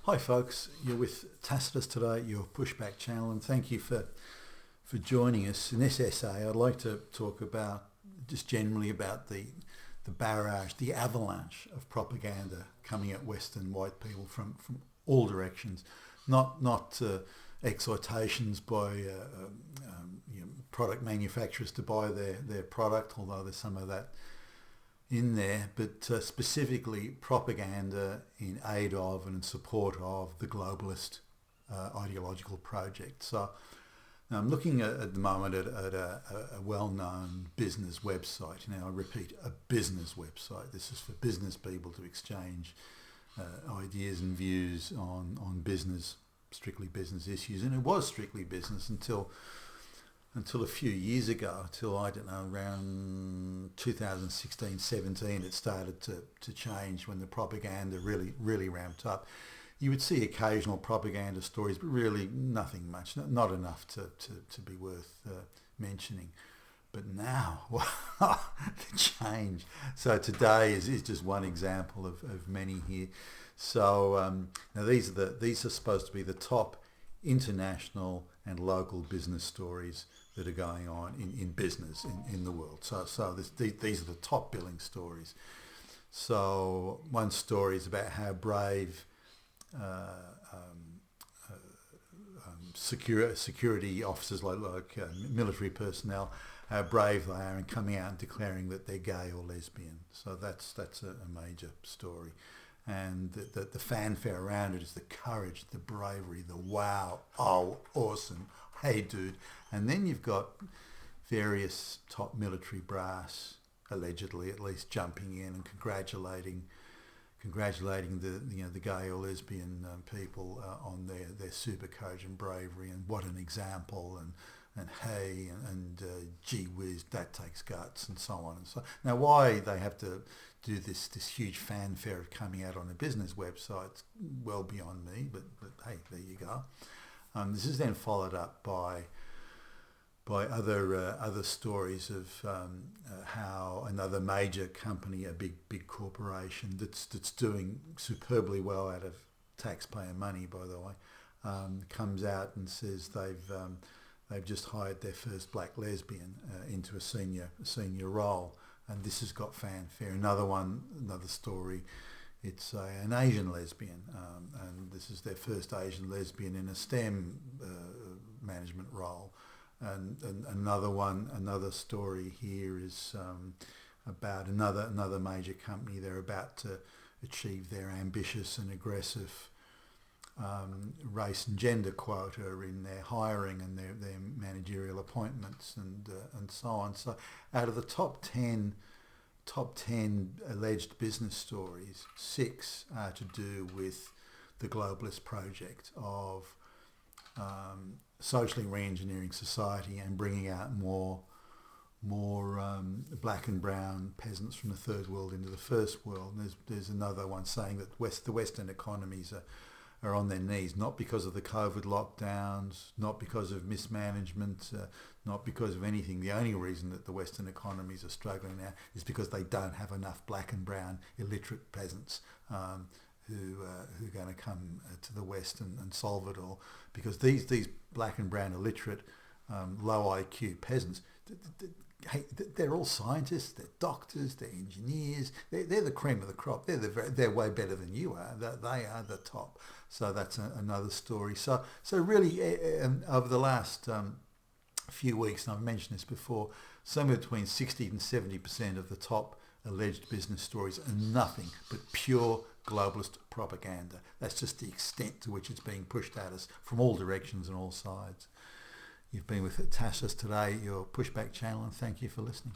Hi folks, you're with Tacitus today, your pushback channel, and thank you for joining us. In this essay I'd like to talk about just generally about the barrage, the avalanche of propaganda coming at Western white people from all directions, not exhortations by product manufacturers to buy their product, although there's some of that in there, but specifically propaganda in aid of and in support of the globalist ideological project. So now I'm looking at the moment at a well-known business website. Now I repeat, a business website. This is for business people to exchange ideas and views on business, strictly business issues. And it was strictly business until a few years ago, till I don't know, around 2016-17, it started to change when the propaganda really ramped up. You would see occasional propaganda stories, but really nothing much, not enough to be worth mentioning. But now, the change. So today is just one example of many here. So now these are supposed to be the top international and local business stories that are going on in business in the world. So these are the top billing stories. So one story is about how brave security officers like military personnel, how brave they are in coming out and declaring that they're gay or lesbian. So that's a major story. And the fanfare around it is the courage, the bravery, the wow, oh, awesome, hey dude. And then you've got various top military brass, allegedly at least, jumping in and congratulating the gay or lesbian people on their super courage and bravery, and what an example, and hey, and gee whiz, that takes guts, and so on and so. Now, why they have to do this huge fanfare of coming out on a business website, well beyond me, but hey, there you go. This is then followed up by other stories of how another major company, a big corporation that's doing superbly well out of taxpayer money, by the way, comes out and says they've just hired their first black lesbian into a senior role, and this has got fanfare. Another story. It's an Asian lesbian, and this is their first Asian lesbian in a STEM management role. And another story here is about another major company. They're about to achieve their ambitious and aggressive race and gender quota in their hiring and their managerial appointments and so on. So out of the top 10 alleged business stories, 6 are to do with the globalist project of socially re-engineering society and bringing out more black and brown peasants from the third world into the first world. And there's another one saying that the Western economies are on their knees, not because of the COVID lockdowns, not because of mismanagement, not because of anything. The only reason that the Western economies are struggling now is because they don't have enough black and brown illiterate peasants who are going to come to the West and solve it all. Because these black and brown illiterate, low IQ peasants, they're all scientists, they're doctors, they're engineers, they're the cream of the crop. They're way better than you are. They are the top. So that's another story. So really, over the last few weeks, and I've mentioned this before, somewhere between 60 and 70% of the top alleged business stories are nothing but pure globalist propaganda. That's just the extent to which it's being pushed at us from all directions and all sides. You've been with Tacitus today, your pushback channel, and thank you for listening.